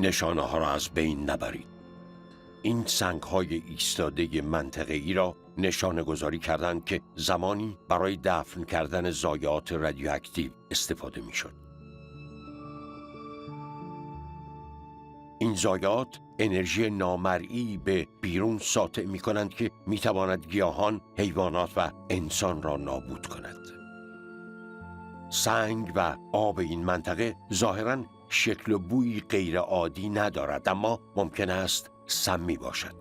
این نشانه ها را از بین نبرید. این سنگ های ایستاده منطقه‌ای را نشانه گذاری کردند که زمانی برای دفن کردن ضایعات رادیواکتیو استفاده می شد. این ضایعات انرژی نامرئی به بیرون ساطع می کنند که می تواند گیاهان، حیوانات و انسان را نابود کند. سنگ و آب این منطقه ظاهراً شکل و بوی غیر عادی ندارد، اما ممکن است سمی باشد.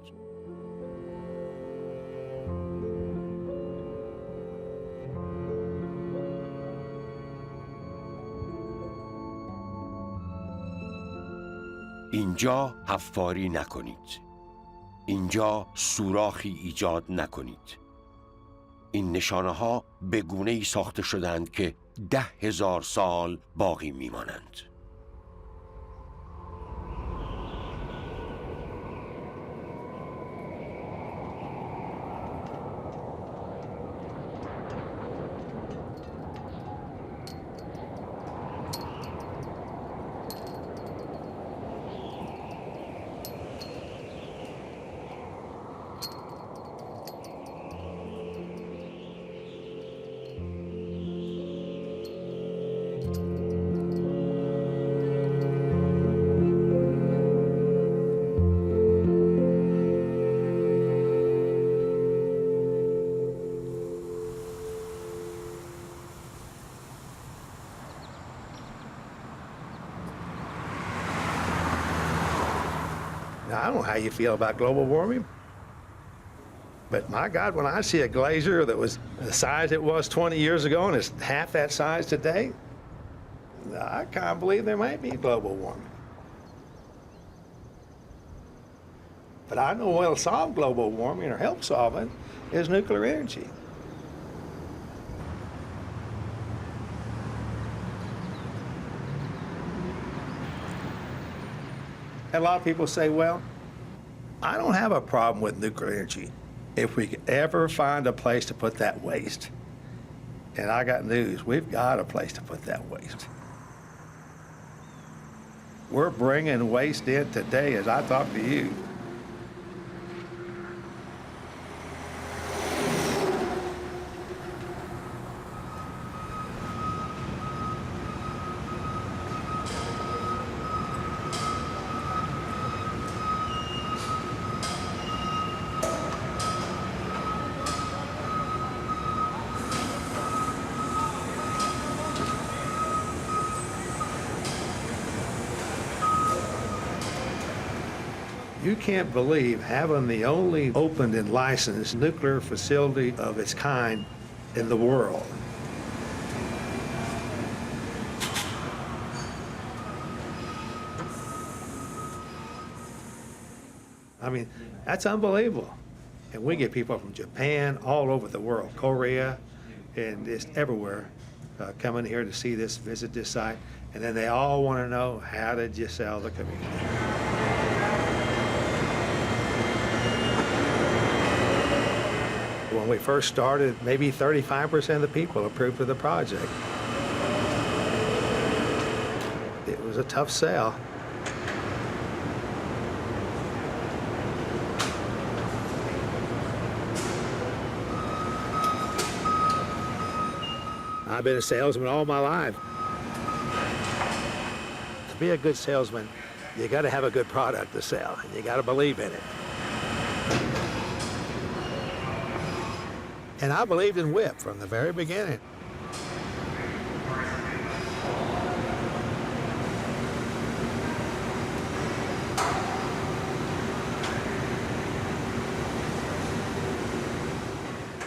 اینجا حفاری نکنید. اینجا سوراخی ایجاد نکنید. این نشانه ها به گونه‌ای ساخته شدند که 10,000 سال باقی میمانند. I don't know how you feel about global warming, but my God, when I see a glacier that was the size it was 20 years ago and it's half that size today, I can't believe there might be global warming. But I know what'll solve global warming or help solve it is nuclear energy. And a lot of people say, well, I don't have a problem with nuclear energy if we could ever find a place to put that waste. And I got news, we've got a place to put that waste. We're bringing waste in today as I talk to you. You can't believe having the only opened and licensed nuclear facility of its kind in the world. I mean, that's unbelievable. And we get people from Japan, all over the world, Korea, and just everywhere, coming here to see this, visit this site, and then they all want to know, how did you sell the community? When we first started, maybe 35% of the people approved of the project. It was a tough sell. I've been a salesman all my life. To be a good salesman, you got to have a good product to sell, and you got to believe in it. And I believed in WHIP from the very beginning.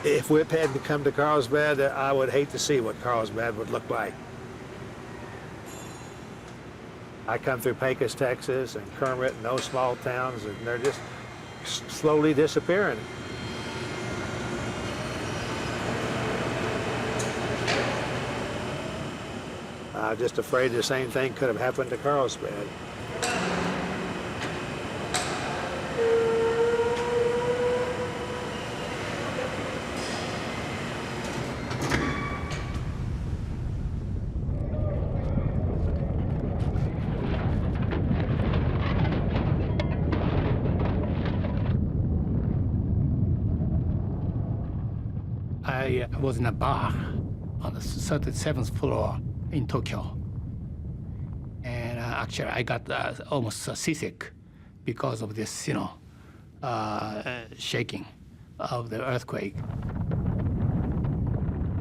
If WHIP hadn't come to Carlsbad, I would hate to see what Carlsbad would look like. I come through Pecos, Texas, and Kermit, and those small towns, and they're just slowly disappearing. I'm just afraid the same thing could have happened to Carlsbad. I was in a bar on the 37th floor in Tokyo. And actually, I got almost seasick because of this, shaking of the earthquake.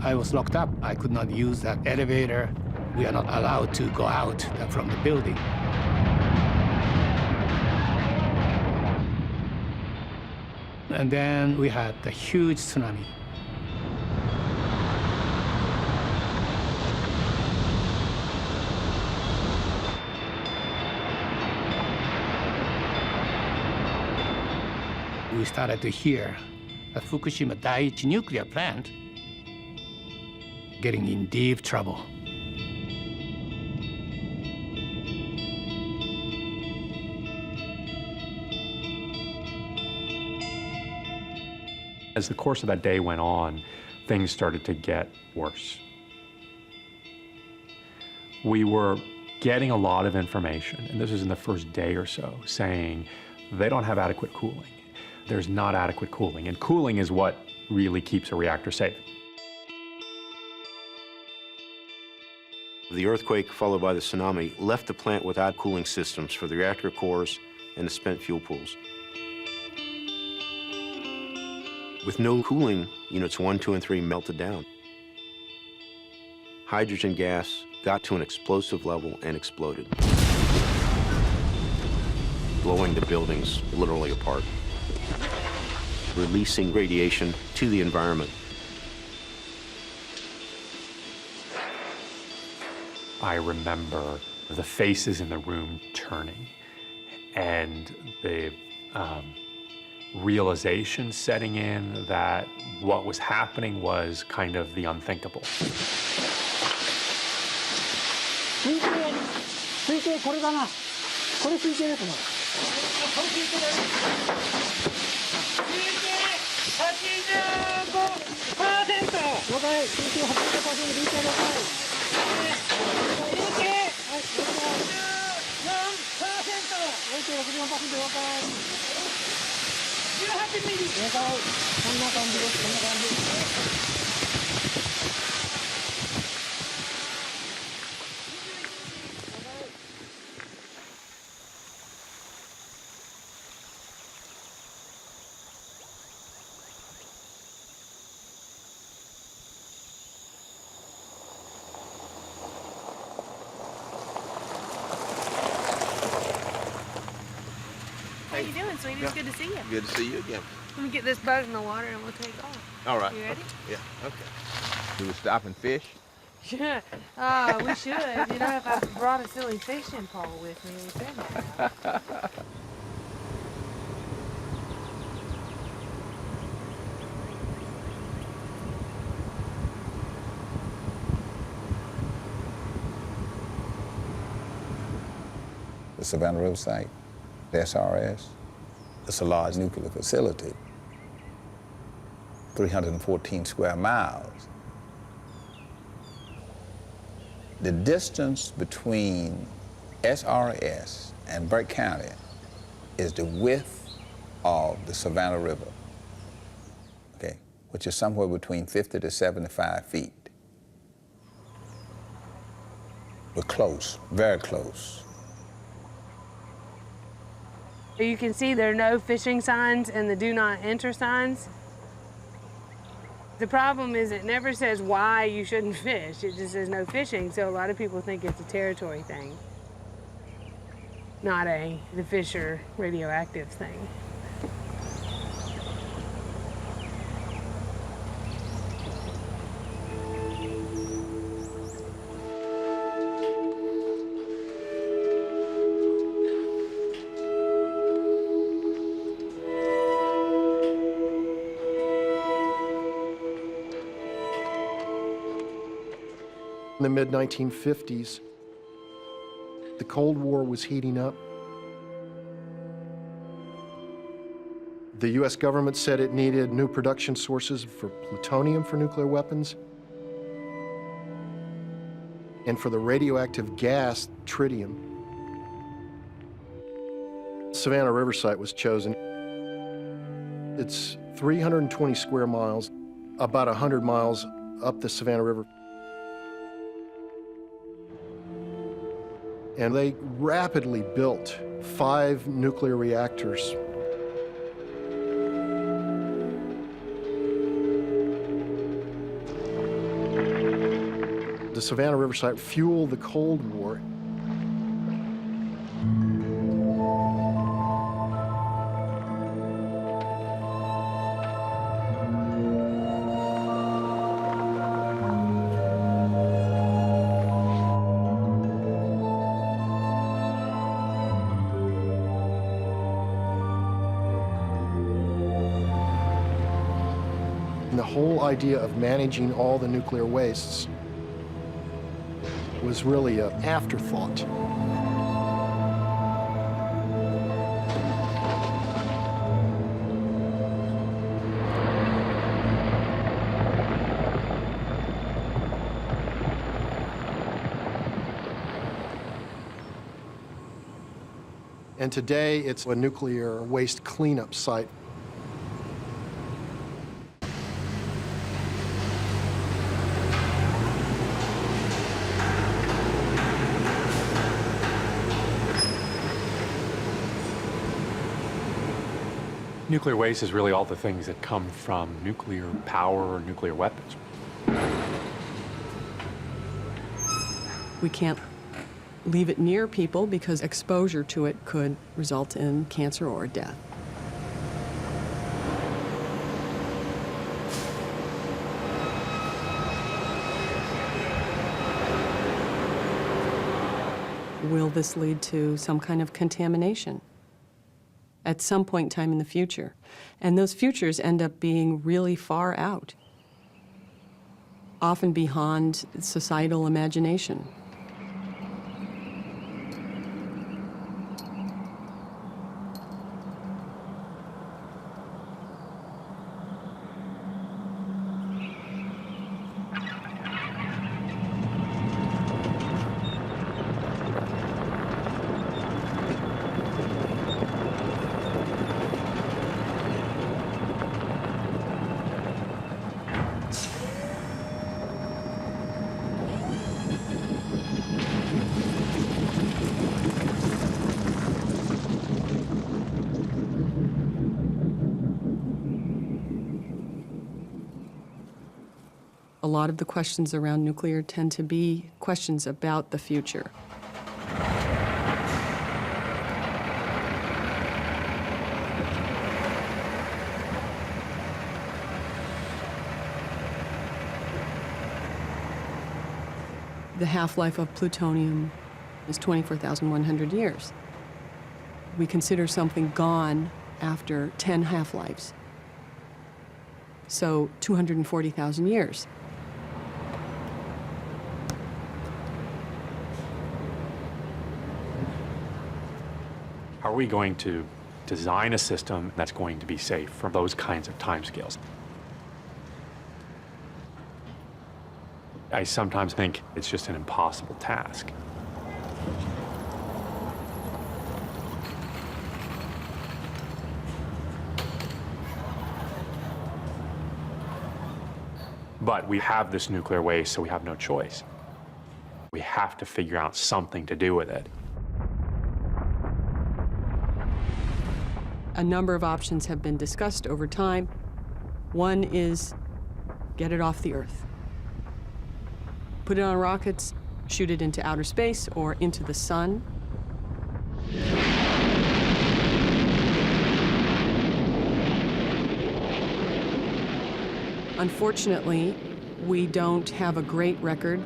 I was locked up. I could not use that elevator. We are not allowed to go out from the building. And then we had the huge tsunami. We started to hear the Fukushima Daiichi nuclear plant getting in deep trouble. As the course of that day went on, things started to get worse. We were getting a lot of information, and this was in the first day or so, saying they don't have adequate cooling. There's not adequate cooling, and cooling is what really keeps a reactor safe. The earthquake, followed by the tsunami, left the plant without cooling systems for the reactor cores and the spent fuel pools. With no cooling, units 1, 2, and 3 melted down. Hydrogen gas got to an explosive level and exploded, blowing the buildings literally apart, releasing radiation to the environment. I remember the faces in the room turning and the realization setting in that what was happening was kind of the unthinkable. How you doing, sweetie? It's good to see you. Good to see you again. Let me get this boat in the water and we'll take off. All right. You ready? Yeah, okay. Do we stop and fish? Yeah. We should. You know, if I brought a silly fishing pole with me, we could have. The Savannah River site, the SRS, it's a large nuclear facility, 314 square miles. The distance between SRS and Burke County is the width of the Savannah River, okay, which is somewhere between 50 to 75 feet. We're close, very close. You can see there are no fishing signs and the do not enter signs. The problem is it never says why you shouldn't fish. It just says no fishing, so a lot of people think it's a territory thing, not the fish are radioactive thing. In the mid-1950s, the Cold War was heating up. The US government said it needed new production sources for plutonium for nuclear weapons and for the radioactive gas, tritium. Savannah River site was chosen. It's 320 square miles. about 100 miles up the Savannah River. And they rapidly built 5 nuclear reactors. The Savannah River site fueled the Cold War. And the whole idea of managing all the nuclear wastes was really an afterthought. And today it's a nuclear waste cleanup site. Nuclear waste is really all the things that come from nuclear power or nuclear weapons. We can't leave it near people because exposure to it could result in cancer or death. Will this lead to some kind of contamination at some point in time in the future? And those futures end up being really far out, often beyond societal imagination. A lot of the questions around nuclear tend to be questions about the future. The half-life of plutonium is 24,100 years. We consider something gone after 10 half-lives, so 240,000 years. How are we going to design a system that's going to be safe from those kinds of timescales? I sometimes think it's just an impossible task. But we have this nuclear waste, so we have no choice. We have to figure out something to do with it. A number of options have been discussed over time. One is get it off the Earth. Put it on rockets, shoot it into outer space or into the sun. Unfortunately, we don't have a great record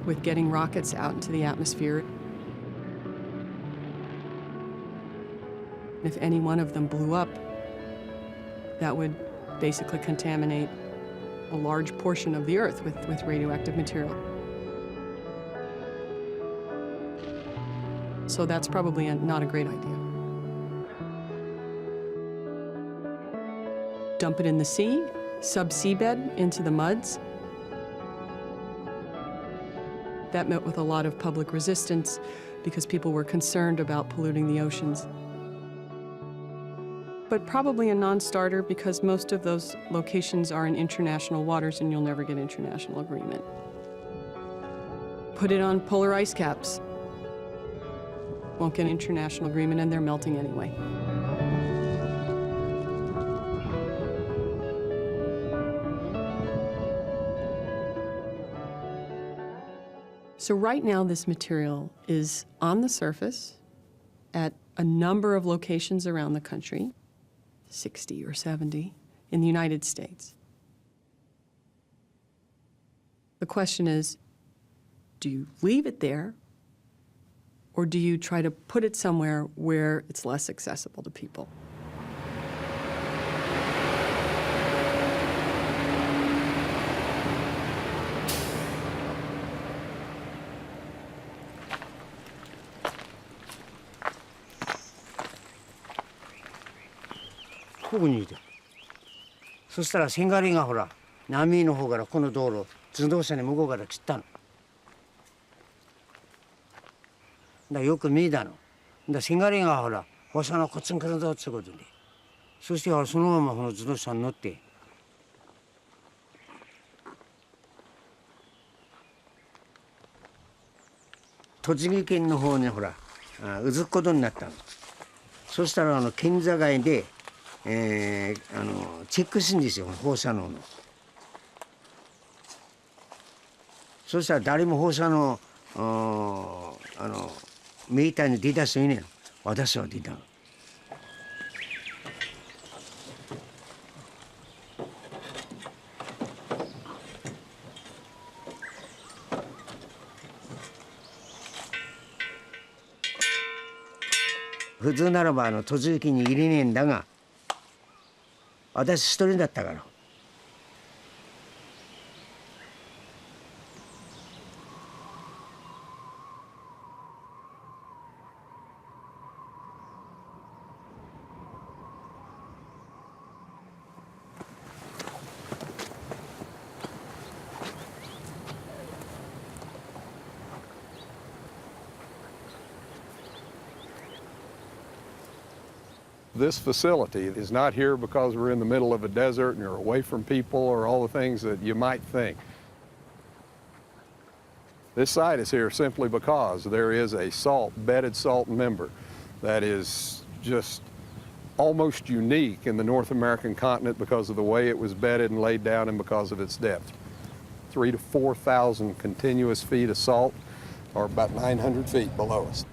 with getting rockets out into the atmosphere. If any one of them blew up, that would basically contaminate a large portion of the Earth with radioactive material. So that's probably not a great idea. Dump it in the sea, sub-seabed into the muds. That met with a lot of public resistance because people were concerned about polluting the oceans. but probably a non-starter because most of those locations are in international waters and you'll never get international agreement. Put it on polar ice caps. Won't get international agreement and they're melting anyway. So right now this material is on the surface at a number of locations around the country, 60 or 70 in the United States. The question is, do you leave it there or do you try to put it somewhere where it's less accessible to people?ここにいて、そしたらせがれがほら波の方からこの道路自動車に向こうから切ったの。だよく見えたの。だせがれがほら放射能こっちに来るぞってことで、そしてほらそのままこの自動車に乗って栃木県の方にほらうずくことになったの。そしたら県境でチェックするんですよ、放射能の。そしたら誰も放射能メーターに出た人いねえの。私は出たの。普通ならば栃木に入れねえんだが、私一人だったから。This facility is not here because we're in the middle of a desert and you're away from people or all the things that you might think. This site is here simply because there is a bedded salt member that is just almost unique in the North American continent because of the way it was bedded and laid down and because of its depth. 3,000 to 4,000 continuous feet of salt, or about 900 feet below us.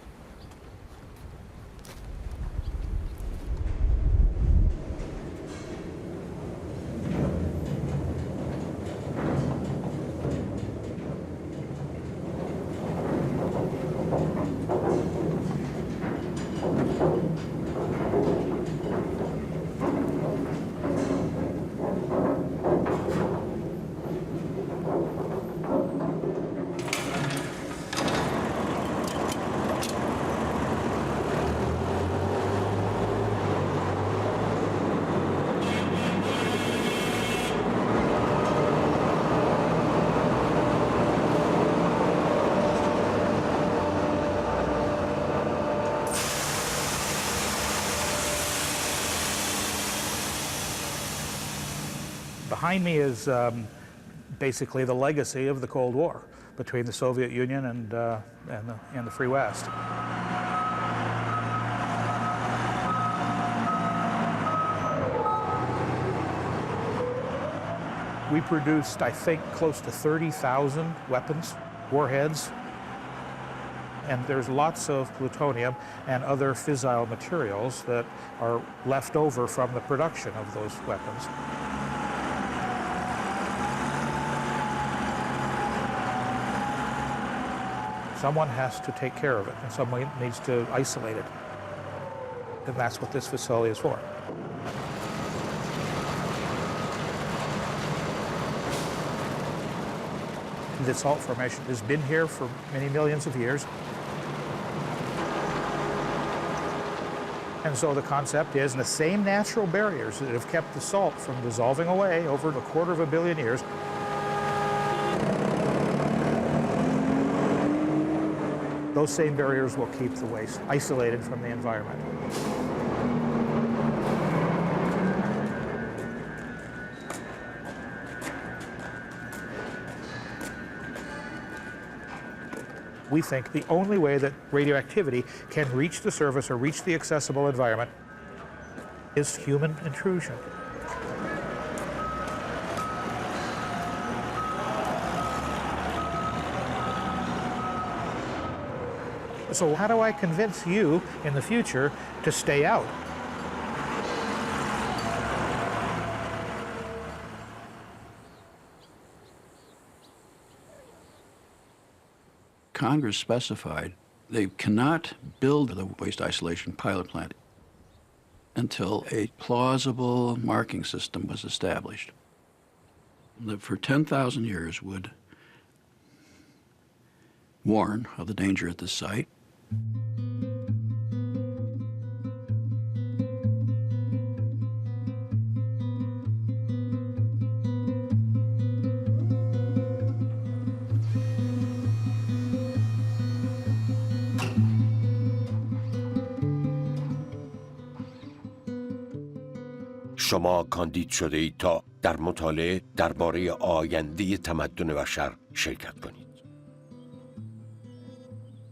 Behind me is basically the legacy of the Cold War between the Soviet Union and the Free West. We produced, I think, close to 30,000 weapons, warheads, and there's lots of plutonium and other fissile materials that are left over from the production of those weapons. Someone has to take care of it, and someone needs to isolate it. And that's what this facility is for. The salt formation has been here for many millions of years. And so the concept is the same natural barriers that have kept the salt from dissolving away over a 250 million years those same barriers will keep the waste isolated from the environment. We think the only way that radioactivity can reach the surface or reach the accessible environment is human intrusion. So how do I convince you in the future to stay out? Congress specified they cannot build the waste isolation pilot plant until a plausible marking system was established that for 10,000 years would warn of the danger at this site. شما کاندید شده اید تا در مطالعه درباره آینده تمدن بشر شرکت کنید.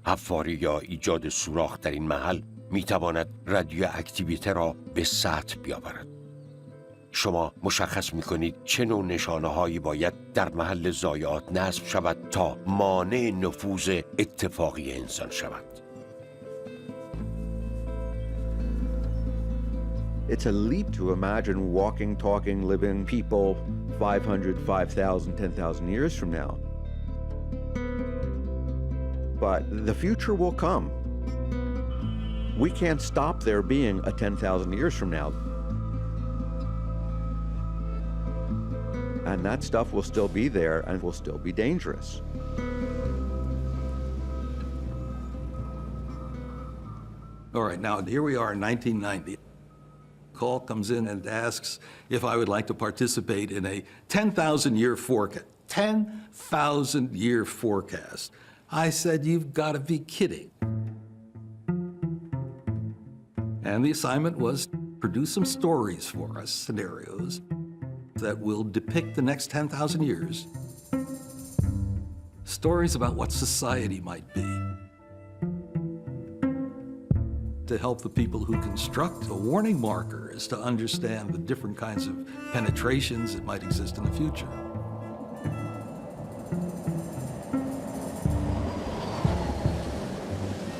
حفاری یا ایجاد سوراخ در این محل میتواند رادیو اکتیویته را به سطح بیاورد. شما مشخص میکنید چه نوع نشانه هایی باید در محل ضایعات نصب شود تا مانع نفوذ اتفاقی انسان شود. It's a leap to imagine walking, talking, living people 500, 5,000, 10,000 years from now. But the future will come. We can't stop there being a 10,000 years from now. And that stuff will still be there and will still be dangerous. All right, now here we are in 1990. Call comes in and asks if I would like to participate in a 10,000-year forecast. 10,000-year forecast. I said, you've got to be kidding. And the assignment was produce some stories for us, scenarios, that will depict the next 10,000 years. Stories about what society might be. To help the people who construct a warning marker is to understand the different kinds of penetrations that might exist in the future.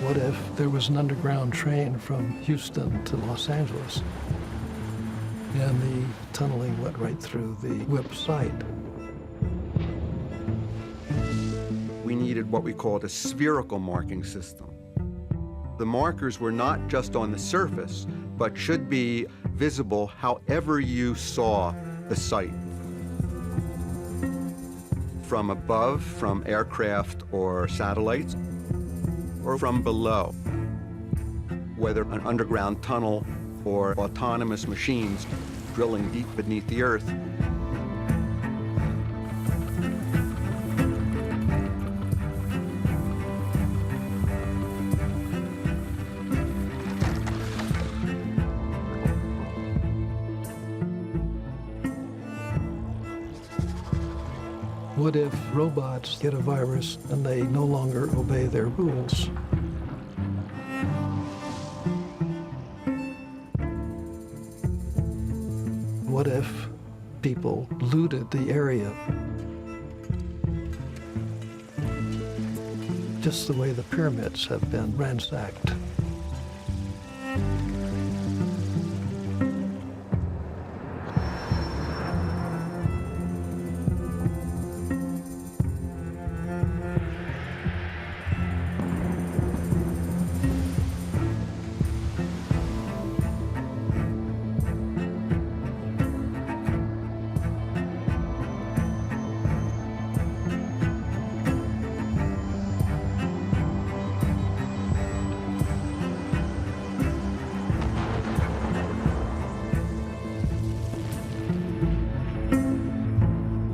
What if there was an underground train from Houston to Los Angeles and the tunneling went right through the WIP site? We needed what we called a spherical marking system. The markers were not just on the surface, but should be visible however you saw the site. From above, from aircraft or satellites, or from below, whether an underground tunnel or autonomous machines drilling deep beneath the earth. What if robots get a virus and they no longer obey their rules? What if people looted the area just the way the pyramids have been ransacked?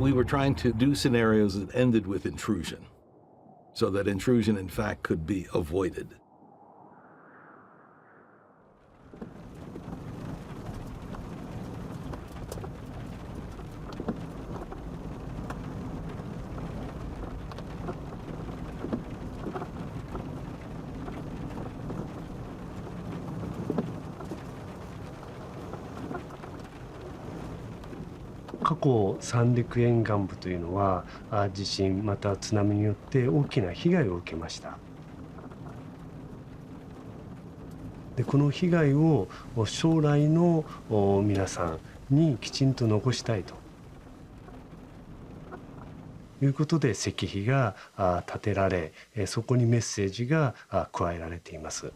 We were trying to do scenarios that ended with intrusion, so that intrusion, in fact, could be avoided. 過去三陸沿岸部というのは地震また津波によって大きな被害を受けました。でこの被害を将来の皆さんにきちんと残したいということで石碑が建てられ、そこにメッセージが加えられています。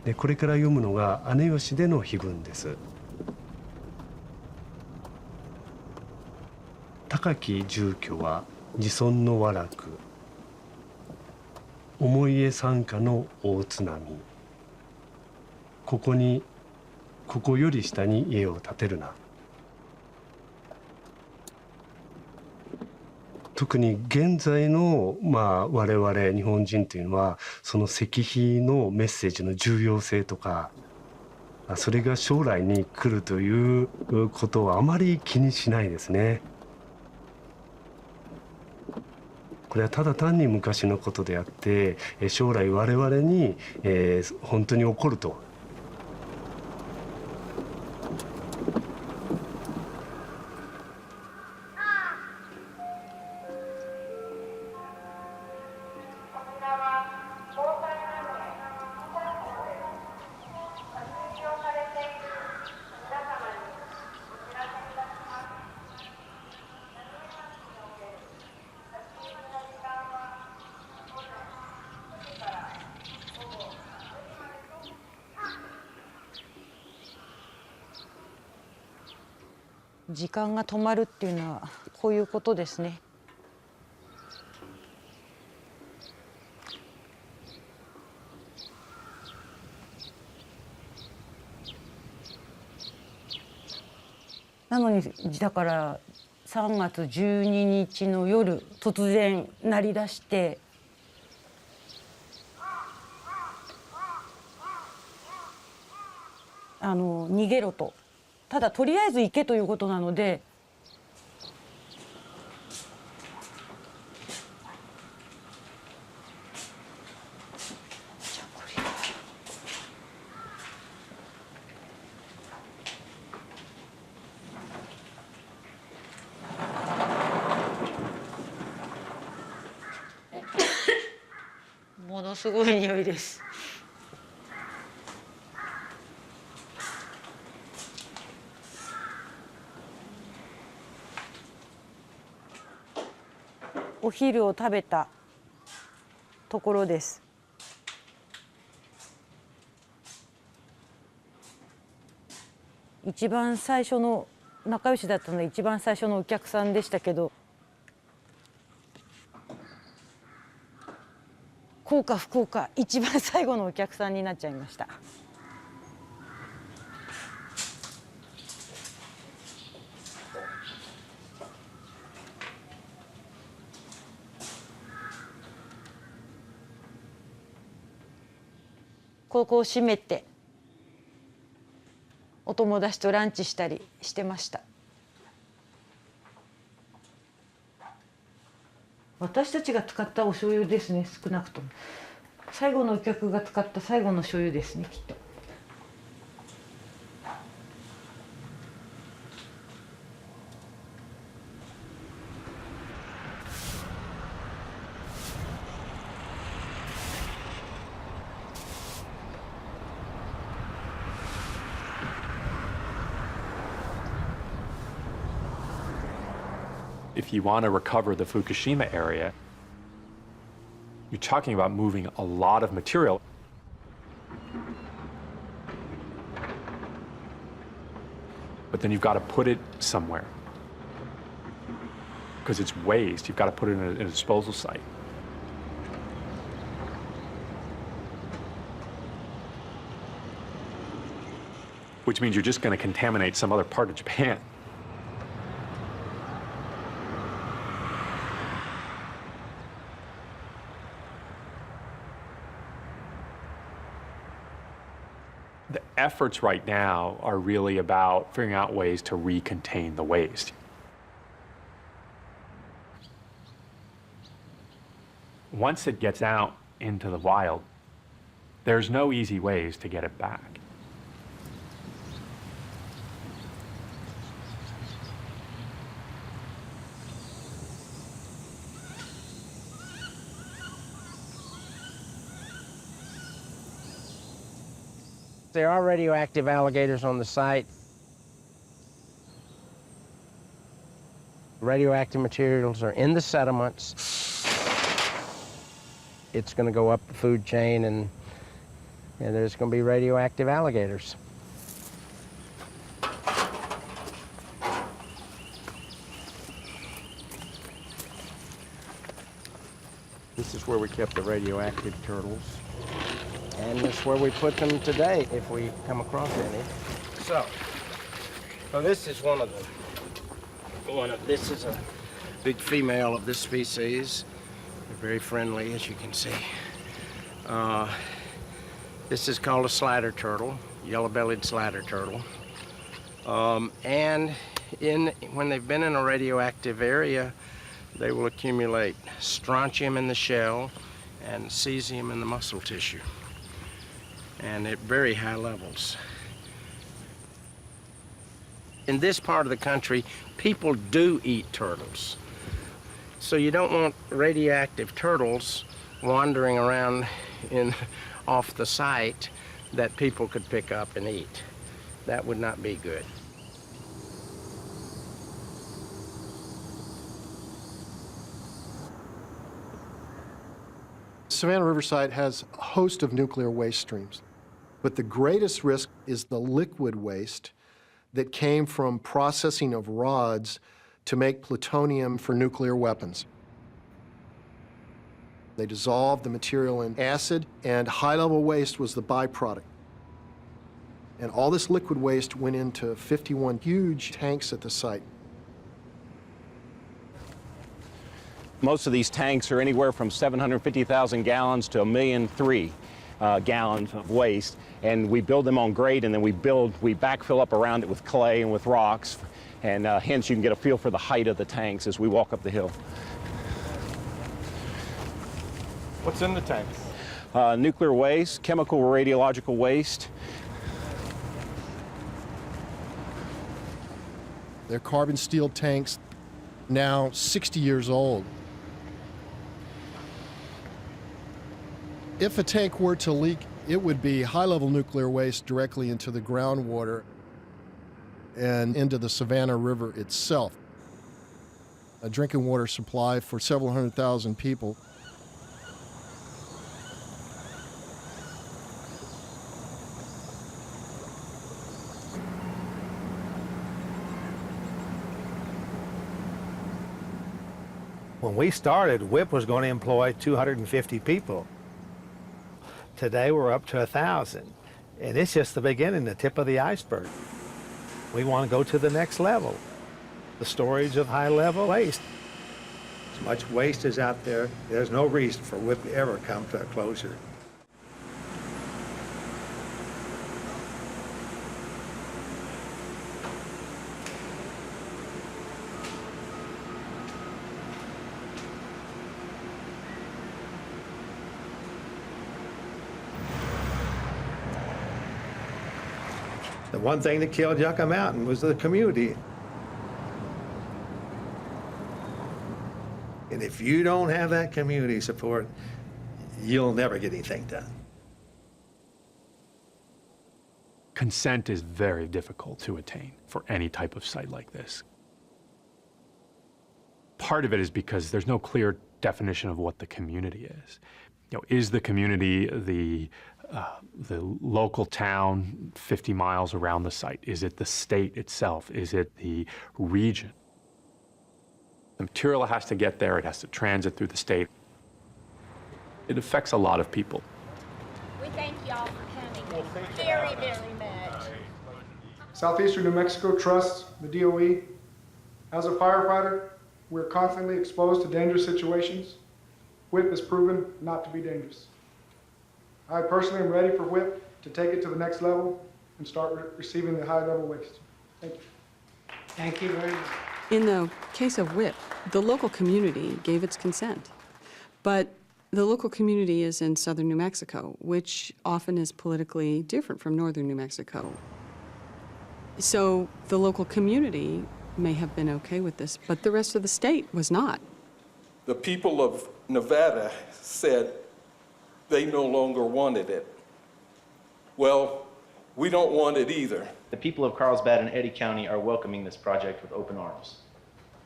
でこれから読むのが姉吉での碑文です。高き住居は自尊の和楽、思い絵参加の大津波、ここより下に家を建てるな。特に現在の我々日本人というのはその石碑のメッセージの重要性とかそれが将来に来るということをあまり気にしないですね。これはただ単に昔のことであって将来我々に本当に起こると時間が止まるっていうのはこういうことですね。なのにだから3月12日の夜突然鳴り出して逃げろと。ただとりあえず行けということなのでものすごい匂いです。お昼を食べたところです。一番最初の仲良しだったので一番最初のお客さんでしたけど幸か不幸か一番最後のお客さんになっちゃいました。ここを閉めてお友達とランチしたりしてました。私たちが使ったお醤油ですね。少なくとも最後のお客が使った最後の醤油ですね、きっと。If you want to recover the Fukushima area, you're talking about moving a lot of material. But then you've got to put it somewhere. Because it's waste, you've got to put it in a disposal site. Which means you're just going to contaminate some other part of Japan. The efforts right now are really about figuring out ways to recontain the waste. Once it gets out into the wild, there's no easy ways to get it back. There are radioactive alligators on the site. Radioactive materials are in the sediments. It's going to go up the food chain, and there's going to be radioactive alligators. This is where we kept the radioactive turtles. And this is where we put them today, if we come across any. So this is this is a big female of this species. They're very friendly, as you can see. This is called a slider turtle, yellow-bellied slider turtle. And when they've been in a radioactive area, they will accumulate strontium in the shell and cesium in the muscle tissue, and at very high levels. In this part of the country, people do eat turtles. So you don't want radioactive turtles wandering around off the site that people could pick up and eat. That would not be good. Savannah Riverside has a host of nuclear waste streams, but the greatest risk is the liquid waste that came from processing of rods to make plutonium for nuclear weapons. They dissolved the material in acid, and high-level waste was the byproduct. And all this liquid waste went into 51 huge tanks at the site. Most of these tanks are anywhere from 750,000 gallons to 1,000,003 gallons of waste, and we build them on grade, and then we backfill up around it with clay and with rocks, and hence you can get a feel for the height of the tanks as we walk up the hill. What's in the tanks? Nuclear waste, chemical or radiological waste. They're carbon steel tanks, now 60 years old. If a tank were to leak, it would be high-level nuclear waste directly into the groundwater and into the Savannah River itself. A drinking water supply for several 100,000 people. When we started, WIP was going to employ 250 people. Today we're up to 1,000. And it's just the beginning, the tip of the iceberg. We want to go to the next level, the storage of high-level waste. As much waste is out there, there's no reason for WIP to ever come to a closure. The one thing that killed Yucca Mountain was the community. And if you don't have that community support, you'll never get anything done. Consent is very difficult to attain for any type of site like this. Part of it is because there's no clear definition of what the community is. You know, is the community the local town 50 miles around the site? Is it the state itself? Is it the region? The material has to get there. It has to transit through the state. It affects a lot of people. We thank y'all for coming very, very much. Southeastern New Mexico trusts the DOE. As a firefighter, we're constantly exposed to dangerous situations. WIP is proven not to be dangerous. I personally am ready for WIP to take it to the next level and start receiving the high-level waste. Thank you. Thank you very much. In the case of WIP, the local community gave its consent. But the local community is in southern New Mexico, which often is politically different from northern New Mexico. So the local community may have been okay with this, but the rest of the state was not. The people of Nevada said they no longer wanted it. Well, We don't want it either. The people of Carlsbad and Eddy County are welcoming this project with open arms.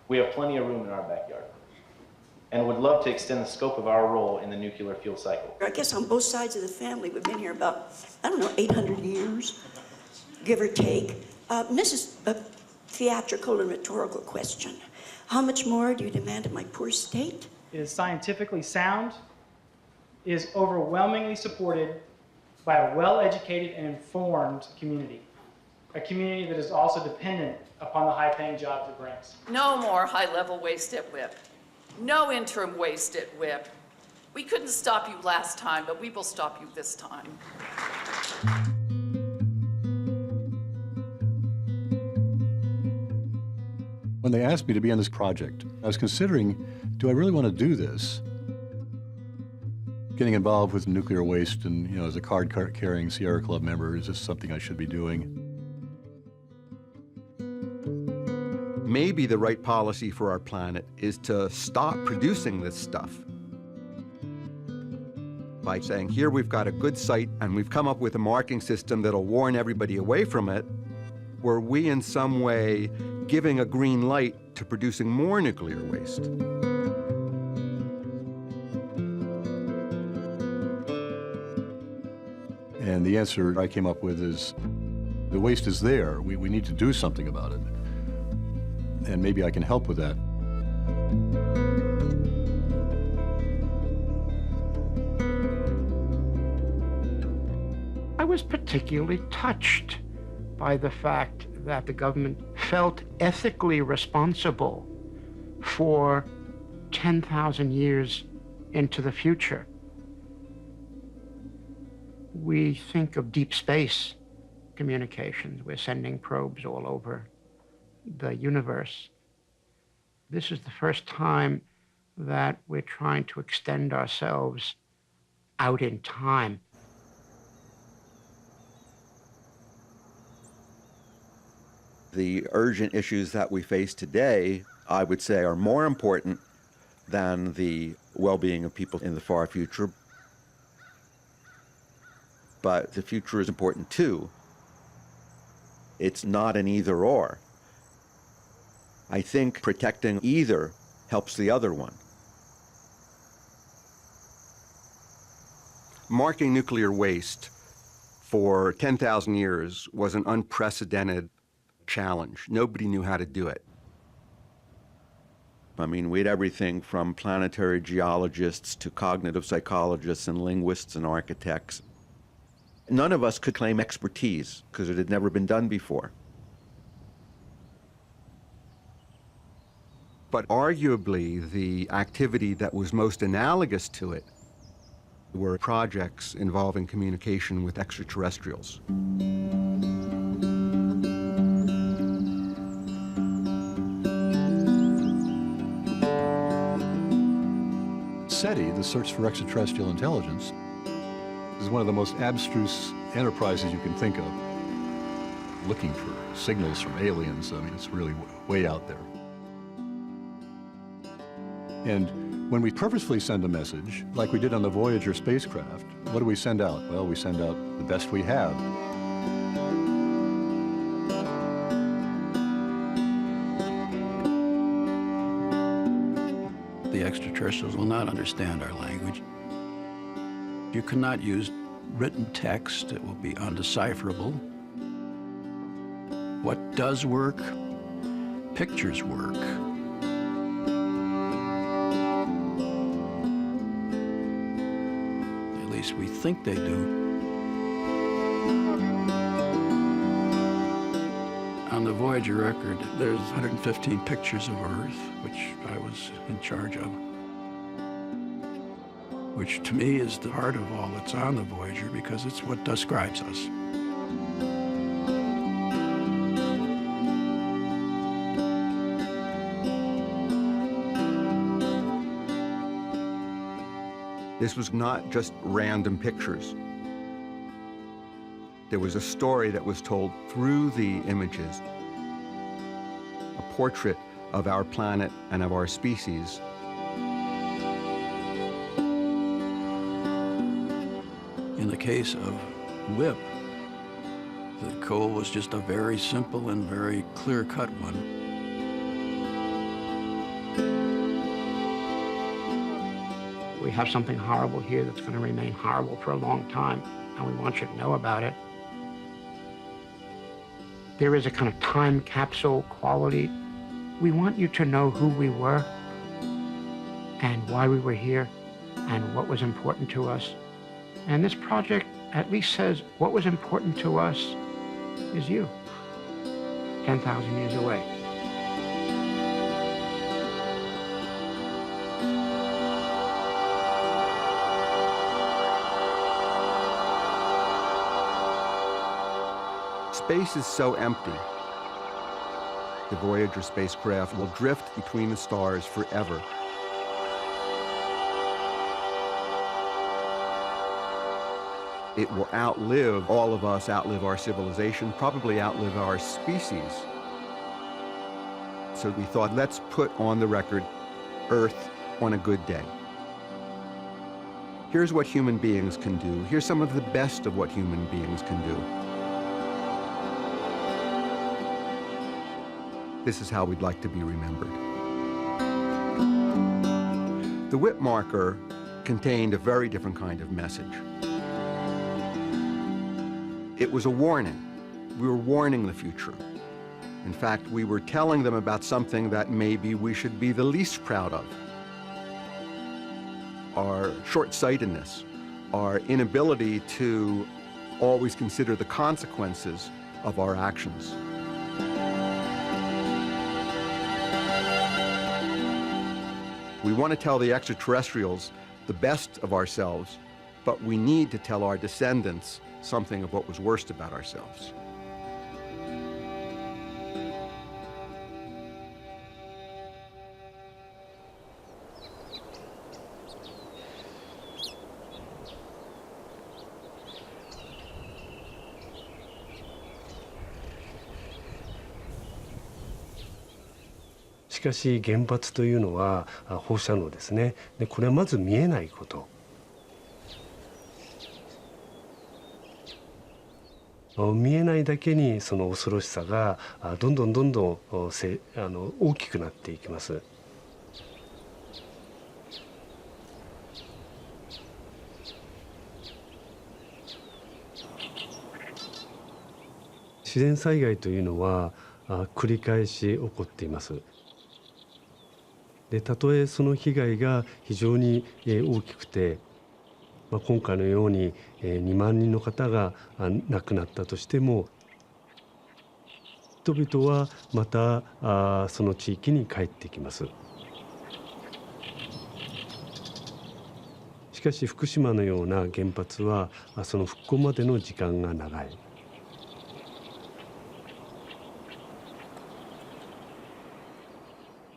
We have plenty of room in our backyard and would love to extend the scope of our role in the nuclear fuel cycle. I guess on both sides of the family, we've been here about, 800 years, give or take. This is a theatrical and rhetorical question. How much more do you demand of my poor state? It is scientifically sound, is overwhelmingly supported by a well-educated and informed community, a community that is also dependent upon the high-paying jobs it brings. No more high-level waste at WIP. No interim waste at WIP. We couldn't stop you last time, but we will stop you this time. When they asked me to be on this project, I was considering, do I really want to do this? Getting involved with nuclear waste and, as a card-carrying Sierra Club member, is this something I should be doing? Maybe the right policy for our planet is to stop producing this stuff by saying, here we've got a good site and we've come up with a marking system that'll warn everybody away from it. Were we in some way giving a green light to producing more nuclear waste? And the answer I came up with is, the waste is there. We need to do something about it. And maybe I can help with that. I was particularly touched by the fact that the government felt ethically responsible for 10,000 years into the future. We think of deep space communications. We're sending probes all over the universe. This is the first time that we're trying to extend ourselves out in time. The urgent issues that we face today, I would say, are more important than the well-being of people in the far future. But the future is important too. It's not an either-or. I think protecting either helps the other one. Marking nuclear waste for 10,000 years was an unprecedented challenge. Nobody knew how to do it. I mean, we had everything from planetary geologists to cognitive psychologists and linguists and architects. None of us could claim expertise because it had never been done before. But arguably, the activity that was most analogous to it were projects involving communication with extraterrestrials. SETI, the Search for Extraterrestrial Intelligence, is one of the most abstruse enterprises you can think of. Looking for signals from aliens, I mean, it's really way out there. And when we purposefully send a message, like we did on the Voyager spacecraft, what do we send out? Well, we send out the best we have. The extraterrestrials will not understand our language. You cannot use written text. It will be undecipherable. What does work? Pictures work. At least we think they do. On the Voyager record, there's 115 pictures of Earth, which I was in charge of, which to me is the heart of all that's on the Voyager because it's what describes us. This was not just random pictures. There was a story that was told through the images, a portrait of our planet and of our species. In the case of WIP, The coal was just a very simple and very clear-cut one. We have something horrible here that's going to remain horrible for a long time, and we want you to know about it. There is a kind of time capsule quality. We want you to know who we were and why we were here and what was important to us. And this project at least says what was important to us is you, 10,000 years away. Space is so empty. The Voyager spacecraft will drift between the stars forever. It will outlive all of us, outlive our civilization, probably outlive our species. So we thought, let's put on the record Earth on a good day. Here's what human beings can do. Here's some of the best of what human beings can do. This is how we'd like to be remembered. The whip marker contained a very different kind of message. It was a warning. We were warning the future. In fact, we were telling them about something that maybe we should be the least proud of. Our short-sightedness, our inability to always consider the consequences of our actions. We want to tell the extraterrestrials the best of ourselves, but we need to tell our descendants something of what was worst about ourselves.「しかし原発というのは放射能ですね。でこれはまず見えないこと。見えないだけにその恐ろしさがどんどん大きくなっていきます。自然災害というのは繰り返し起こっています。でたとえその被害が非常に大きくて、今回のように2万人の方が亡くなったとしても、人々はまたその地域に帰ってきます。しかし福島のような原発はその復興までの時間が長い。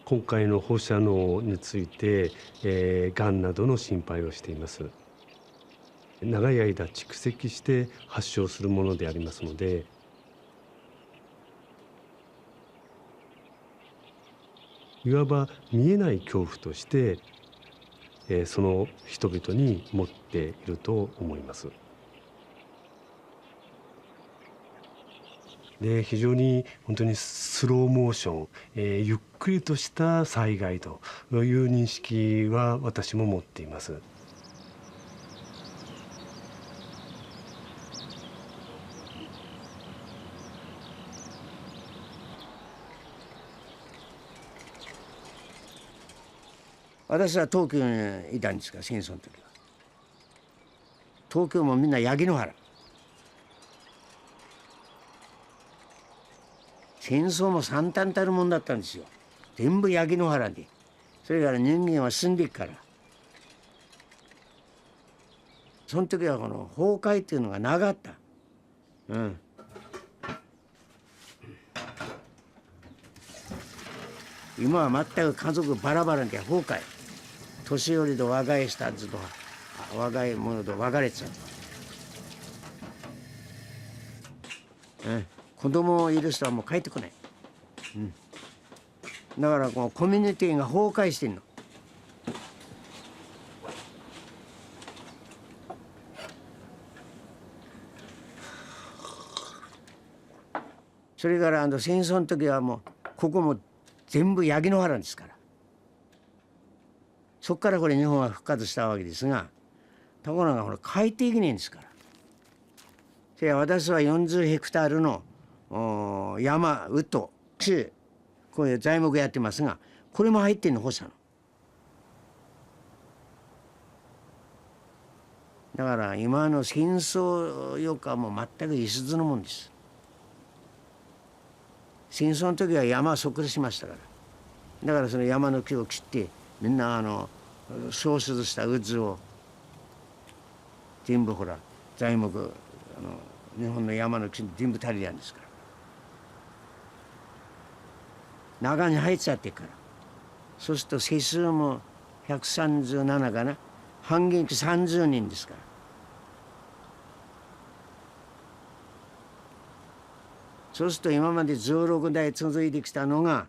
今回の放射能について、がんなどの心配をしています。長い間蓄積して発症するものでありますので、いわば見えない恐怖として、その人々に持っていると思います。で非常に本当にスローモーション、ゆっくりとした災害という認識は私も持っています。私は東京にいたんですから、戦争の時は。東京もみんな焼き野原。戦争も惨憺たるもんだったんですよ。全部焼き野原で。それから人間は住んでいくから。その時はこの崩壊っていうのがなかった。今は全く家族バラバラで崩壊。年寄りと若い人たちと若い者と別れちゃう。子供いる人はもう帰ってこない。だからこのコミュニティが崩壊してんの。それから戦争の時はもうここも全部焼き野原ですから、そこからこれ日本は復活したわけですが、ところがこれ帰っていけないんですから。それは私は40ヘクタールの山ウッド地こういう材木やってますが、これも入ってんの放射能だから、今の戦争よかも全く異質のもんです。戦争の時は山はそっくりしましたから、だからその山の木を切ってみんな消失した渦を全部ほら材木日本の山の木に全部足りやんですから、中に入っちゃってから、そうすると世数も137かな、半減期30人ですから。そうすると今まで16代続いてきたのが、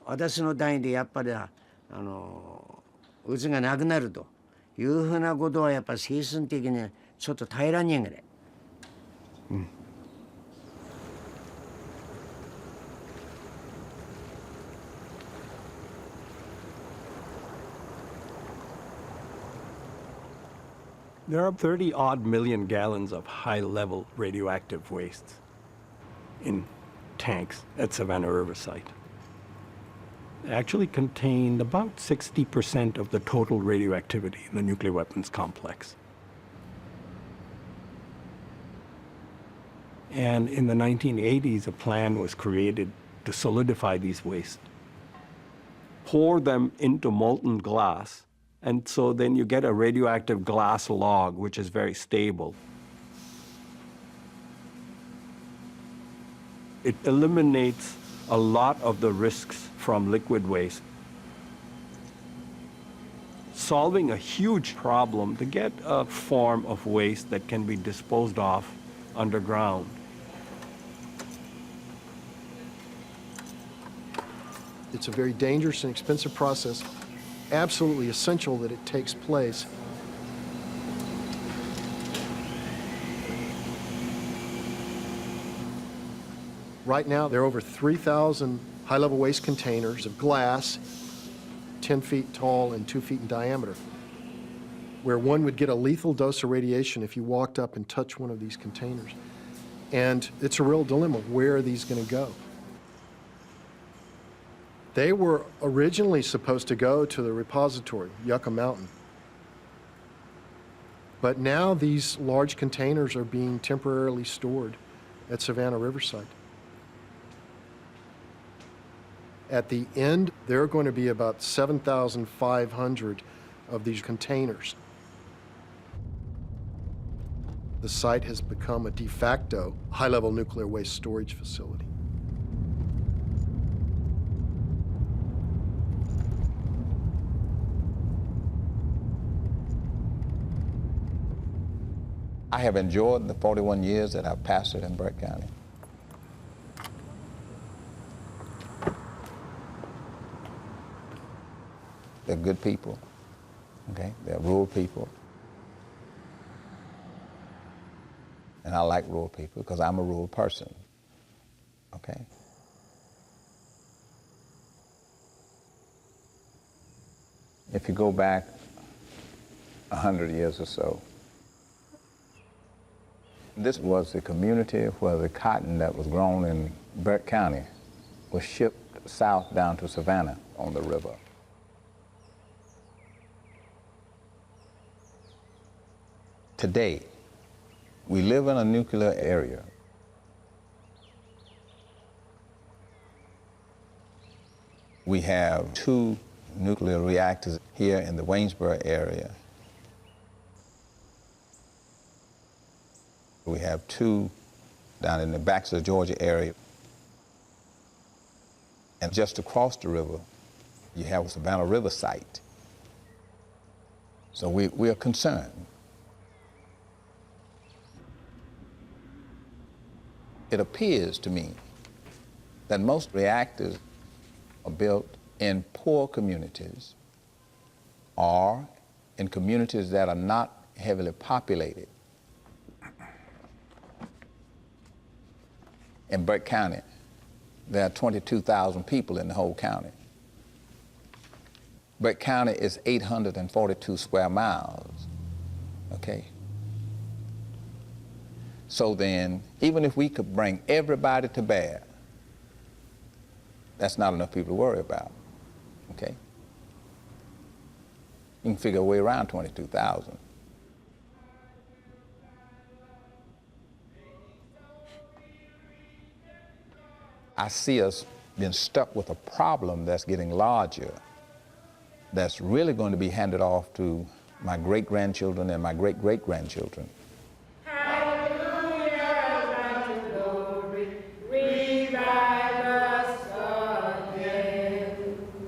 私の代でやっぱりうちがなくなるというふうなことはやっぱり精神的にちょっと耐えらんねんぐらい。There are 30-odd million gallons of high-level radioactive waste in tanks at Savannah River site. They actually contain about 60% of the total radioactivity in the nuclear weapons complex. And in the 1980s, a plan was created to solidify these wastes, pour them into molten glass, and so then you get a radioactive glass log, which is very stable. It eliminates a lot of the risks from liquid waste, solving a huge problem to get a form of waste that can be disposed of underground. It's a very dangerous and expensive process. Absolutely essential that it takes place. Right now, there are over 3,000 high-level waste containers of glass, 10 feet tall and 2 feet in diameter, where one would get a lethal dose of radiation if you walked up and touched one of these containers. And it's a real dilemma. Where are these going to go? They were originally supposed to go to the repository, Yucca Mountain. But now these large containers are being temporarily stored at Savannah Riverside. At the end, there are going to be about 7,500 of these containers. The site has become a de facto high-level nuclear waste storage facility. I have enjoyed the 41 years that I've pastored in Burke County. They're good people, okay? They're rural people. And I like rural people because I'm a rural person, okay? If you go back 100 years or so, this was the community where the cotton that was grown in Burke County was shipped south down to Savannah on the river. Today, we live in a nuclear area. We have 2 nuclear reactors here in the Waynesboro area. We have 2 down in the Baxter, Georgia area. And just across the river, you have Savannah River site. So we are concerned. It appears to me that most reactors are built in poor communities or in communities that are not heavily populated. In Burke County, there are 22,000 people in the whole county. Burke County is 842 square miles, okay? So then, even if we could bring everybody to bear, that's not enough people to worry about, okay? You can figure a way around 22,000. I see us being stuck with a problem that's getting larger, that's really going to be handed off to my great-grandchildren and my great-great-grandchildren.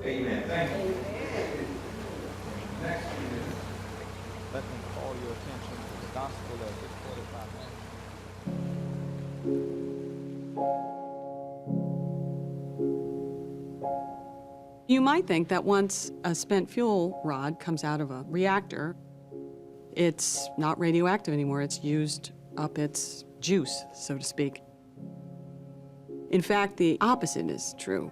Amen. Thank you. Next, let me call your attention to the Gospel of the 45 You might think that once a spent fuel rod comes out of a reactor, it's not radioactive anymore. It's used up its juice, so to speak. In fact, the opposite is true.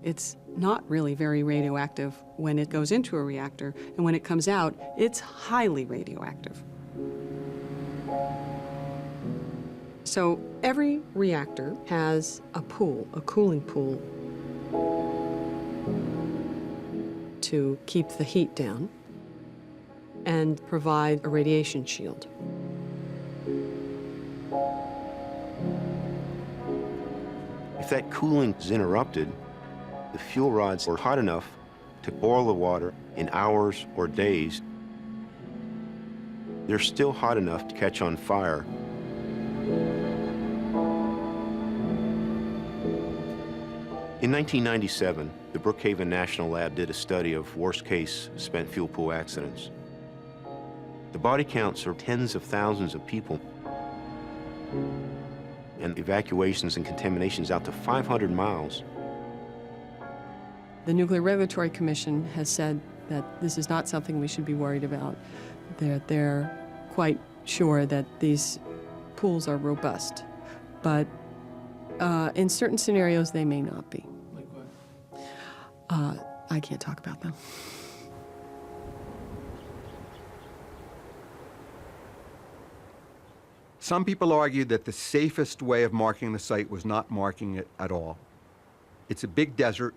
It's not really very radioactive when it goes into a reactor, and when it comes out, it's highly radioactive. So every reactor has a pool, a cooling pool, to keep the heat down and provide a radiation shield. If that cooling is interrupted, the fuel rods are hot enough to boil the water in hours or days. They're still hot enough to catch on fire. In 1997, the Brookhaven National Lab did a study of worst-case spent fuel pool accidents. The body counts are tens of thousands of people, and evacuations and contaminations out to 500 miles. The Nuclear Regulatory Commission has said that this is not something we should be worried about. They're quite sure that these pools are robust, but in certain scenarios they may not be. Like what? I can't talk about them. Some people argued that the safest way of marking the site was not marking it at all. It's a big desert.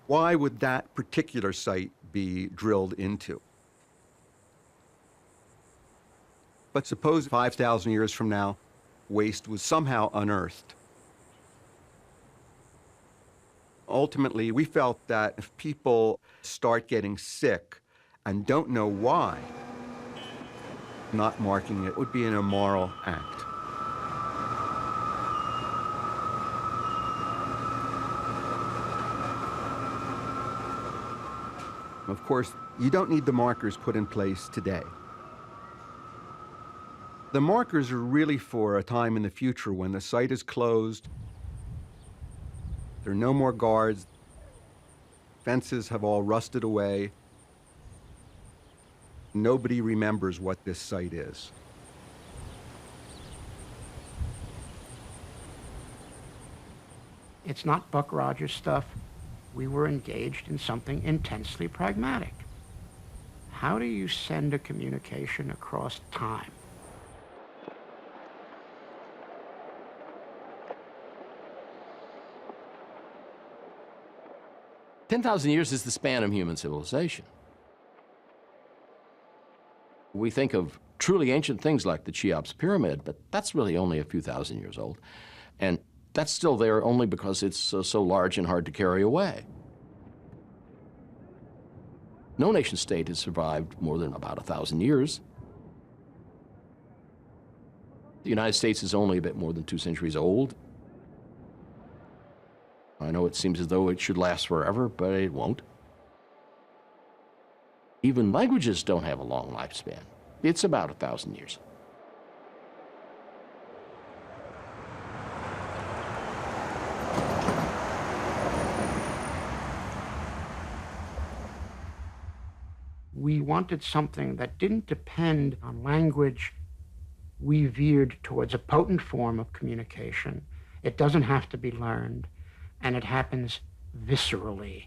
Why would that particular site be drilled into? But suppose 5,000 years from now, waste was somehow unearthed. Ultimately, we felt that if people start getting sick and don't know why, not marking it would be an immoral act. Of course, you don't need the markers put in place today. The markers are really for a time in the future when the site is closed, there are no more guards, fences have all rusted away, nobody remembers what this site is. It's not Buck Rogers stuff. We were engaged in something intensely pragmatic. How do you send a communication across time? "10,000 years is the span of human civilization. We think of truly ancient things like the Cheops Pyramid, but that's really only a few thousand years old. And that's still there only because it's so large and hard to carry away. No nation state has survived more than about 1,000 years. The United States is only a bit more than 2 centuries old. I know it seems as though it should last forever, but it won't. Even languages don't have a long lifespan. It's about 1,000 years. We wanted something that didn't depend on language. We veered towards a potent form of communication It doesn't have to be learned, and it happens viscerally.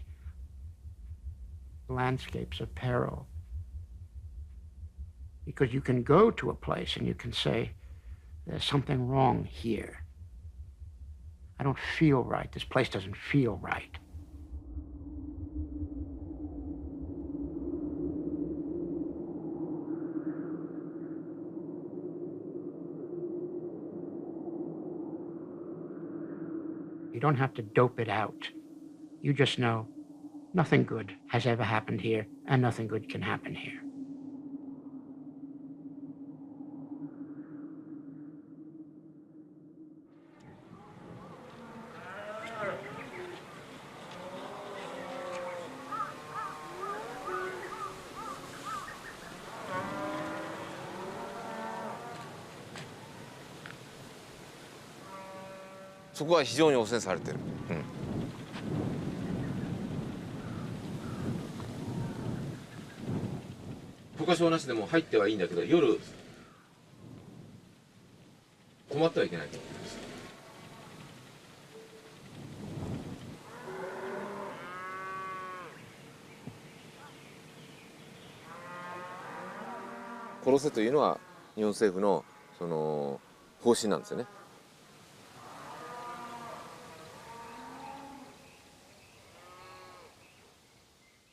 Landscapes of peril. Because you can go to a place and you can say, there's something wrong here. I don't feel right. This place doesn't feel right. You don't have to dope it out. You just know nothing good has ever happened here, and nothing good can happen here. そこは非常に汚染されてる。許可証なしでも入ってはいいんだけど、夜止まってはいけないと思います。殺せというのは日本政府のその方針なんですよね。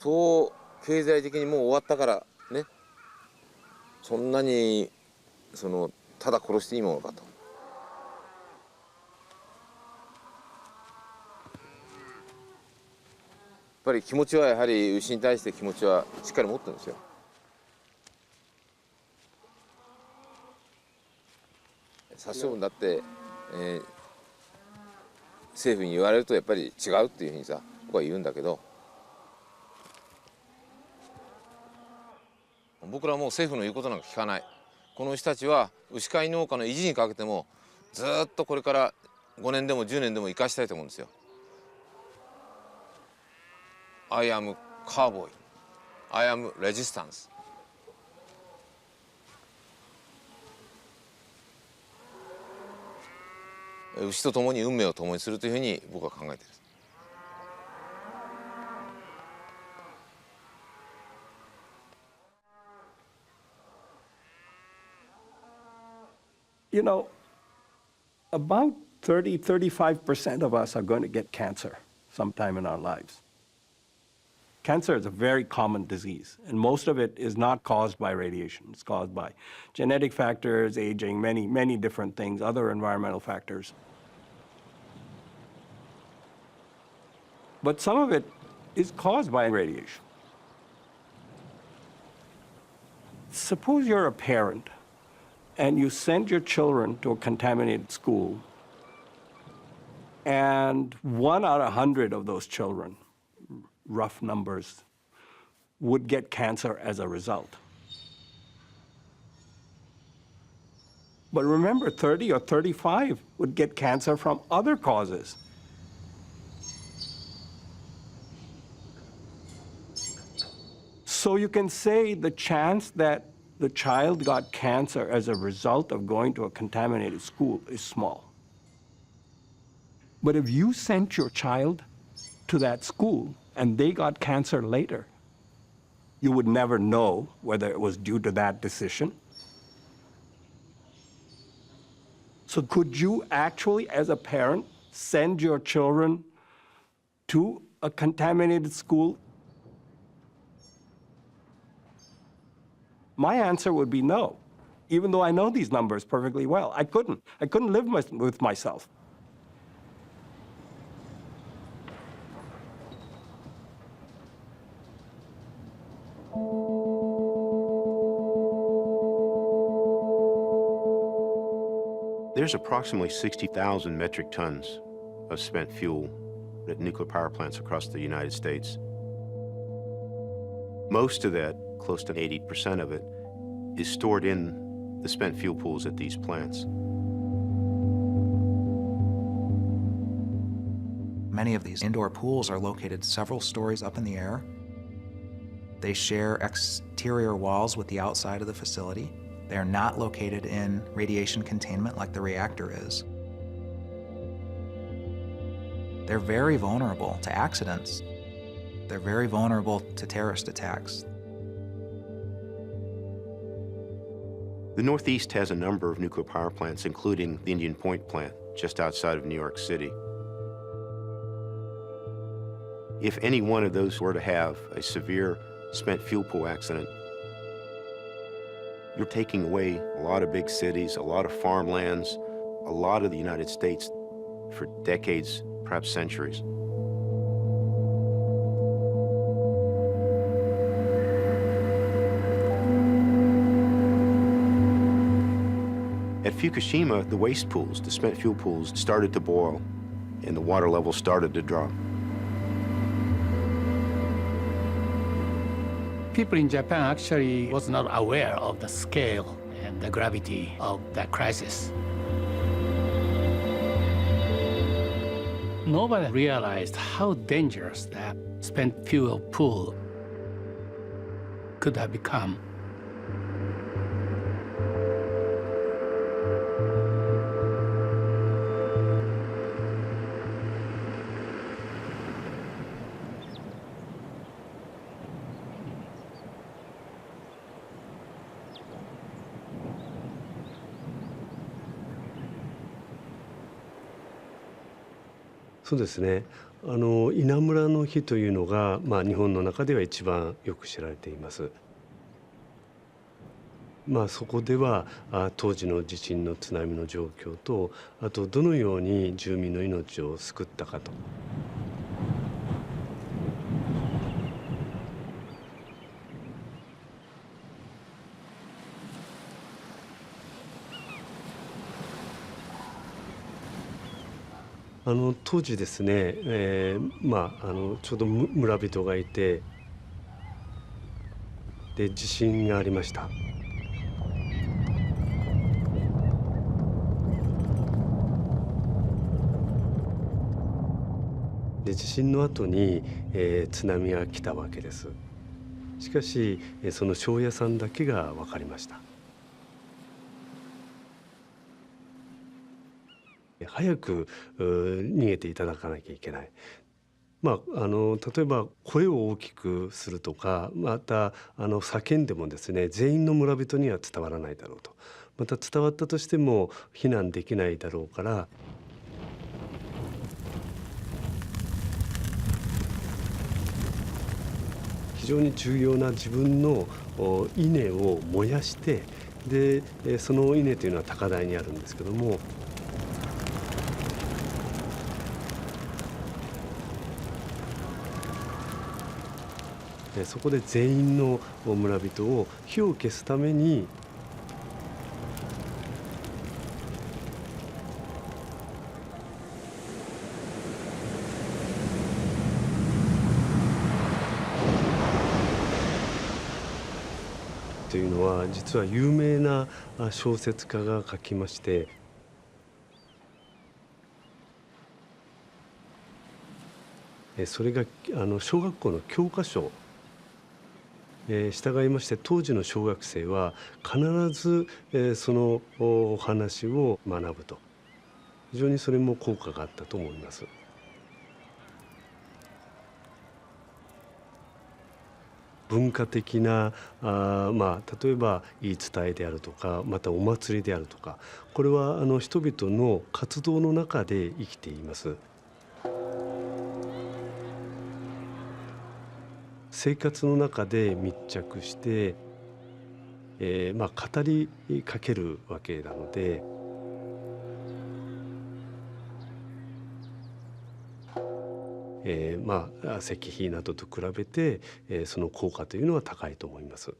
そう経済的にもう終わったからね、そんなにそのただ殺していいものかと。やっぱり気持ちはやはり牛に対して気持ちはしっかり持ってるんですよ。殺処分だって、政府に言われるとやっぱり違うっていうふうにさ僕は言うんだけど。僕らはもう政府の言うことなんか聞かない。この人たちは牛飼い農家の維持にかけてもずっとこれから5年でも10年でも生かしたいと思うんですよ。I am cowboy. I am resistance. 牛と共に運命を共にするというふうに僕は考えている。You know, about 35% of us are going to get cancer sometime in our lives. Cancer is a very common disease, and most of it is not caused by radiation. It's caused by genetic factors, aging, many different things, other environmental factors. But some of it is caused by radiation. Suppose you're a parent and you send your children to a contaminated school, and 1 out of 100 of those children, rough numbers, would get cancer as a result. But remember, 30 or 35 would get cancer from other causes. So you can say the chance that the child got cancer as a result of going to a contaminated school is small. But if you sent your child to that school and they got cancer later, you would never know whether it was due to that decision. So could you actually, as a parent, send your children to a contaminated school? My answer would be no, even though I know these numbers perfectly well. I couldn't live with myself. There's approximately 60,000 metric tons of spent fuel at nuclear power plants across the United States. Most of that, close to 80% of it, is stored in the spent fuel pools at these plants. Many of these indoor pools are located several stories up in the air. They share exterior walls with the outside of the facility. They are not located in radiation containment like the reactor is. they're very vulnerable to accidents. They're very vulnerable to terrorist attacks. The Northeast has a number of nuclear power plants, including the Indian Point plant, just outside of New York City. If any one of those were to have a severe spent fuel pool accident, you're taking away a lot of big cities, a lot of farmlands, a lot of the United States for decades, perhaps centuries. At Fukushima, the waste pools, the spent fuel pools, started to boil and the water level started to drop. People in Japan actually was not aware of the scale and the gravity of that crisis. Nobody realized how dangerous that spent fuel pool could have become.そうですね。稲むらの日というのが、日本の中では一番よく知られています。そこでは当時の地震の津波の状況と、あとどのように住民の命を救ったかと。当時ですね、ちょうど村人がいて、で地震がありました。で地震の後に、津波が来たわけです。しかしその庄屋さんだけが分かりました。早く逃げていただかなきゃいけない。例えば声を大きくするとか、また叫んでもですね、全員の村人には伝わらないだろうと。また伝わったとしても避難できないだろうから、非常に重要な自分の稲を燃やして、でその稲というのは高台にあるんですけども、そこで全員の村人を火を消すためにというのは実は有名な小説家が書きまして、それが小学校の教科書、従いまして当時の小学生は必ずそのお話を学ぶと、非常にそれも効果があったと思います。文化的な例えば言い伝えであるとか、またお祭りであるとか、これは人々の活動の中で生きています。生活の中で密着して、語りかけるわけなので、石碑などと比べて、その効果というのは高いと思います。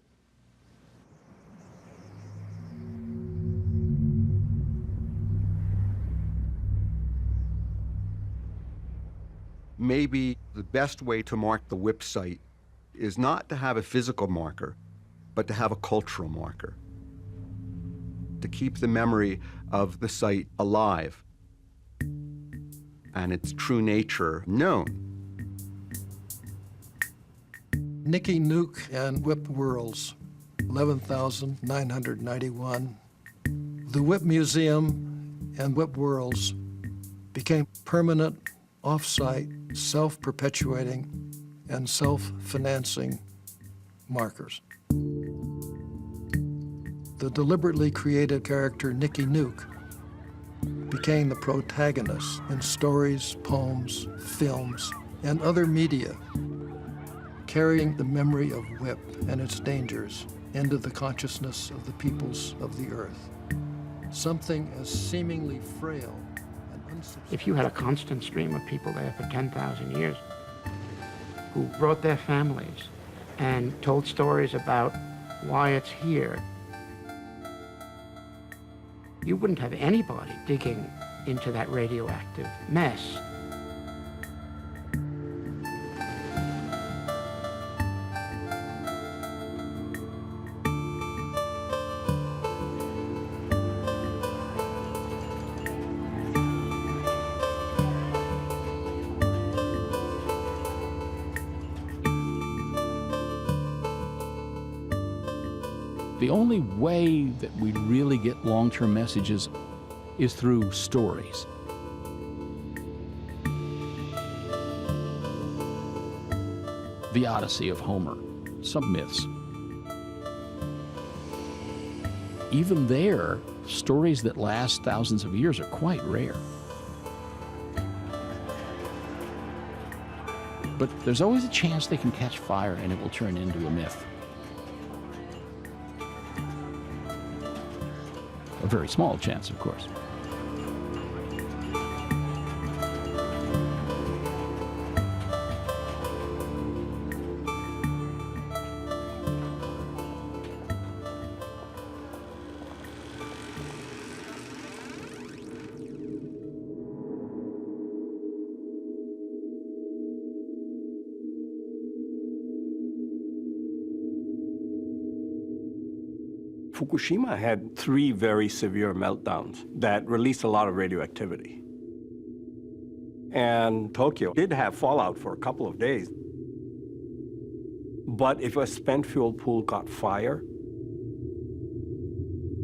Maybe the best way to mark the WIP site is not to have a physical marker, but to have a cultural marker, to keep the memory of the site alive and its true nature known. Nikki Nuke and WIP Worlds, 11,991. The WIP Museum and WIP Worlds became permanent off-site, self-perpetuating, and self-financing markers. The deliberately created character Nicky Nuke became the protagonist in stories, poems, films, and other media, carrying the memory of WIP and its dangers into the consciousness of the peoples of the earth. Something as seemingly frail and unsubstantial. If you had a constant stream of people there for 10,000 years who brought their families and told stories about why it's here, you wouldn't have anybody digging into that radioactive mess. The only way that we really get long-term messages is through stories. The Odyssey of Homer, some myths. Even there, stories that last thousands of years are quite rare. But there's always a chance they can catch fire and it will turn into a myth. A very small chance, of course. Fukushima had 3 very severe meltdowns that released a lot of radioactivity. And Tokyo did have fallout for a couple of days. But if a spent fuel pool caught fire,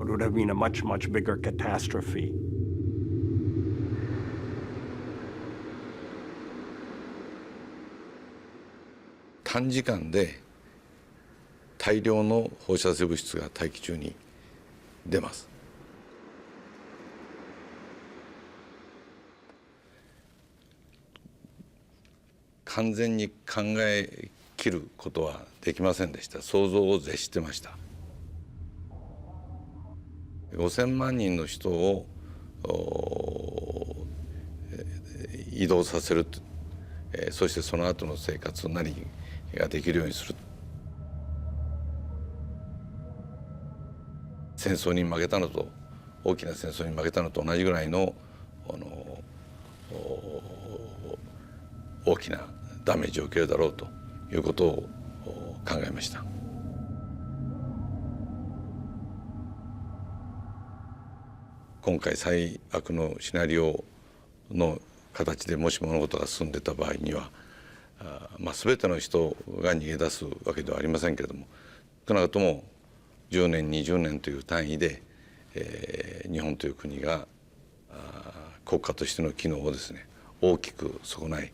it would have been a much, much bigger catastrophe.短時間で大量の放射性物質が大気中に出ます。完全に考えきることはできませんでした。想像を絶してました。5000万人の人を移動させる、そしてその後の生活何ができるようにする。戦争に負けたのと、大きな戦争に負けたのと同じぐらいの大きなダメージを受けるだろうということを考えました。今回最悪のシナリオの形でもし物事が進んでた場合には、全ての人が逃げ出すわけではありませんけれども、少なくとも10年20年という単位で、日本という国が国家としての機能をですね、大きく損ない。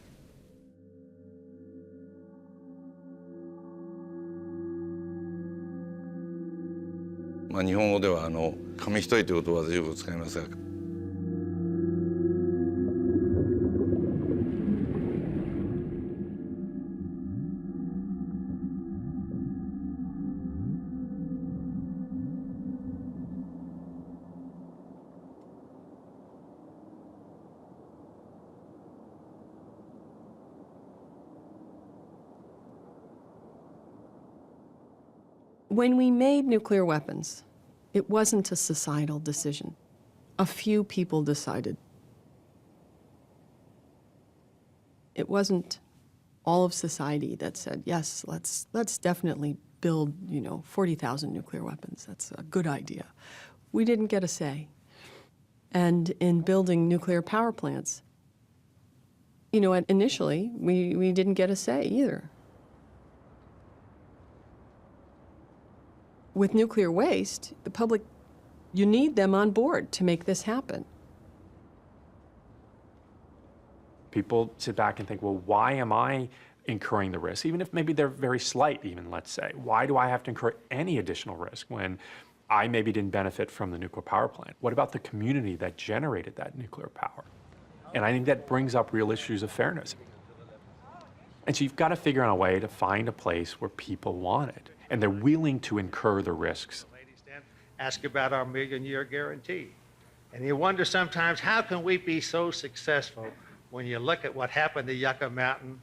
日本語では紙一重という言葉をよく使いますが、When we made nuclear weapons, it wasn't a societal decision. A few people decided. It wasn't all of society that said, yes, let's definitely build, 40,000 nuclear weapons. That's a good idea. We didn't get a say. And in building nuclear power plants, initially, we didn't get a say either. With nuclear waste, the public, you need them on board to make this happen. People sit back and think, well, why am I incurring the risk, even if maybe they're very slight, even, let's say? Why do I have to incur any additional risk when I maybe didn't benefit from the nuclear power plant? What about the community that generated that nuclear power? And I think that brings up real issues of fairness. And so you've got to figure out a way to find a place where people want it, and they're willing to incur the risks. Ask about our million-year guarantee. And you wonder sometimes, how can we be so successful when you look at what happened to Yucca Mountain?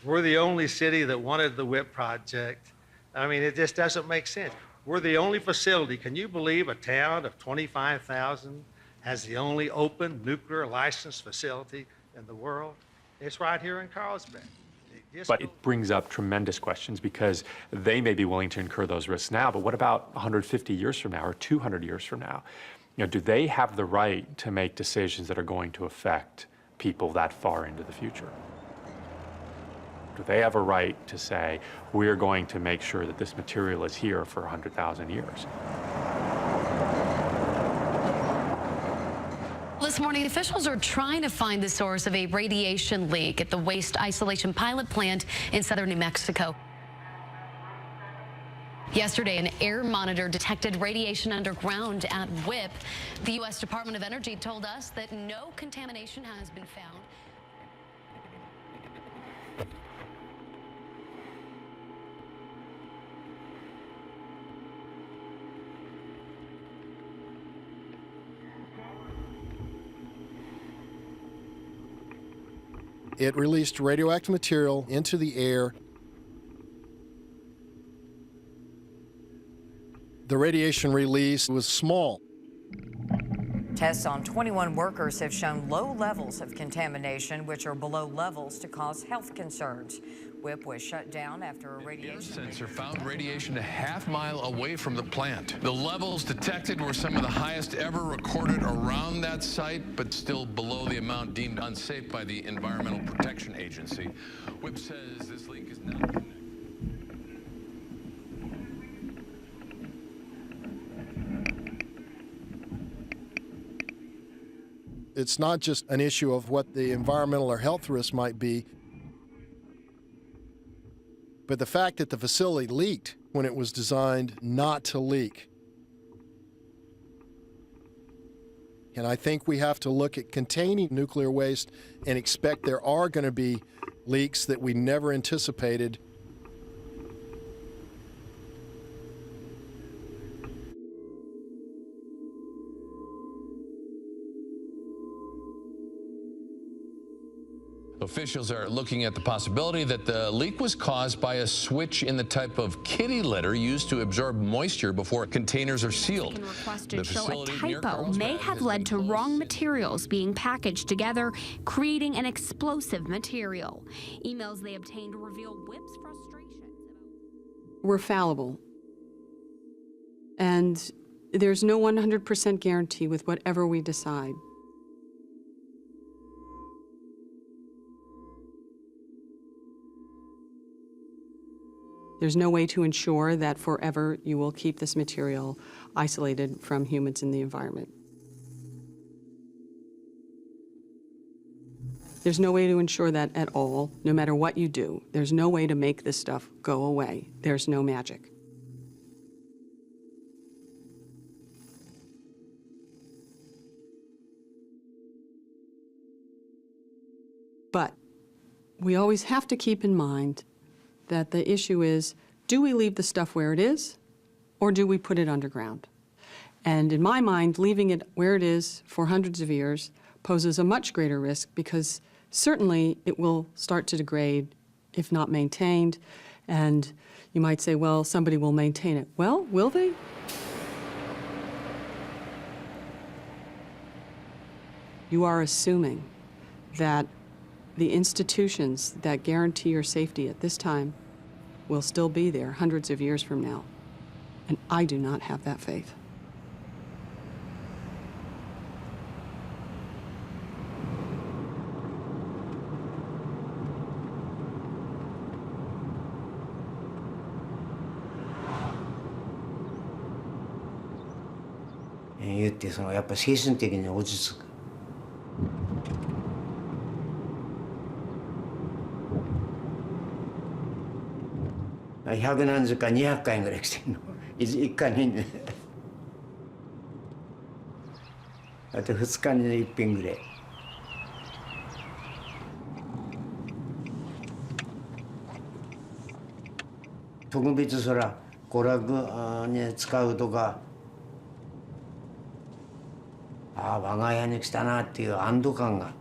We're the only city that wanted the WIP project. I mean, it just doesn't make sense. We're the only facility. Can you believe a town of 25,000 has the only open nuclear licensed facility in the world? It's right here in Carlsbad. But it brings up tremendous questions because they may be willing to incur those risks now, but what about 150 years from now or 200 years from now? You know, do they have the right to make decisions that are going to affect people that far into the future? Do they have a right to say, we're going to make sure that this material is here for 100,000 years? This morning, officials are trying to find the source of a radiation leak at the waste isolation pilot plant in southern New Mexico. Yesterday, an air monitor detected radiation underground at WIP. The U.S. Department of Energy told us that no contamination has been found. It released radioactive material into the air. The radiation release was small. Tests on 21 workers have shown low levels of contamination, which are below levels to cause health concerns. WIP was shut down after a radiation sensor found radiation a half-mile away from the plant. The levels detected were some of the highest ever recorded around that site, but still below the amount deemed unsafe by the Environmental Protection Agency. WIP says this leak is not connected. It's not just an issue of what the environmental or health risk might be, but the fact that the facility leaked when it was designed not to leak. And I think we have to look at containing nuclear waste and expect there are going to be leaks that we never anticipated. Officials are looking at the possibility that the leak was caused by a switch in the type of kitty litter used to absorb moisture before containers are sealed. Requested show a typo may have led to wrong materials being packaged together, creating an explosive material. Emails they obtained reveal WIP's frustrations. We're fallible. And there's no 100% guarantee with whatever we decide. There's no way to ensure that forever you will keep this material isolated from humans in the environment. There's no way to ensure that at all, no matter what you do. There's no way to make this stuff go away. There's no magic. But we always have to keep in mind that the issue is, do we leave the stuff where it is, or do we put it underground? And in my mind, leaving it where it is for hundreds of years poses a much greater risk because certainly it will start to degrade if not maintained. And you might say, well, somebody will maintain it. Well, will they? You are assuming that the institutions that guarantee your safety at this time will still be there hundreds of years from now. And I do not have that faith.言ってやっぱ精神的に落ち着く。100何十か200回ぐらい来てんの1回にねあと2日に1品ぐらい。特別そら娯楽に使うとか我が家に来たなっていう安堵感が。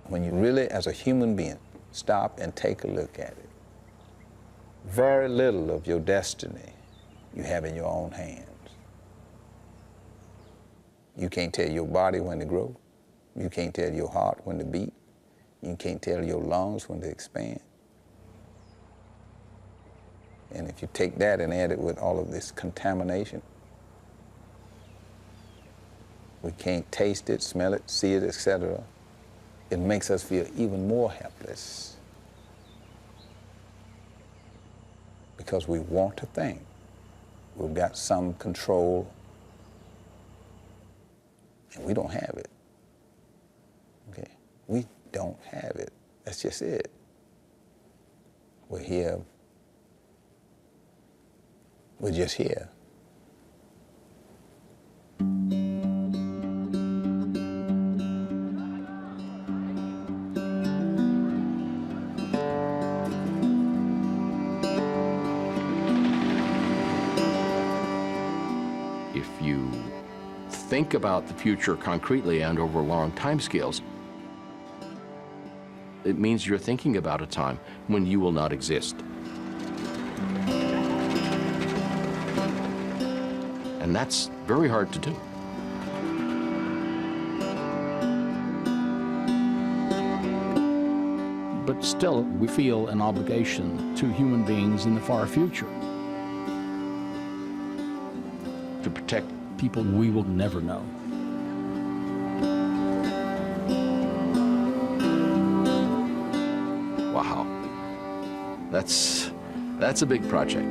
When you really, as a human being, stop and take a look at it, very little of your destiny you have in your own hands. You can't tell your body when to grow. You can't tell your heart when to beat. You can't tell your lungs when to expand. And if you take that and add it with all of this contamination, we can't taste it, smell it, see it, etc. It makes us feel even more helpless because we want to think we've got some control and we don't have it. Okay? We don't have it. That's just it. We're here. We're just here. If you think about the future concretely and over long timescales, it means you're thinking about a time when you will not exist. And that's very hard to do. But still, we feel an obligation to human beings in the far future to protect people we will never know. Wow, that's a big project.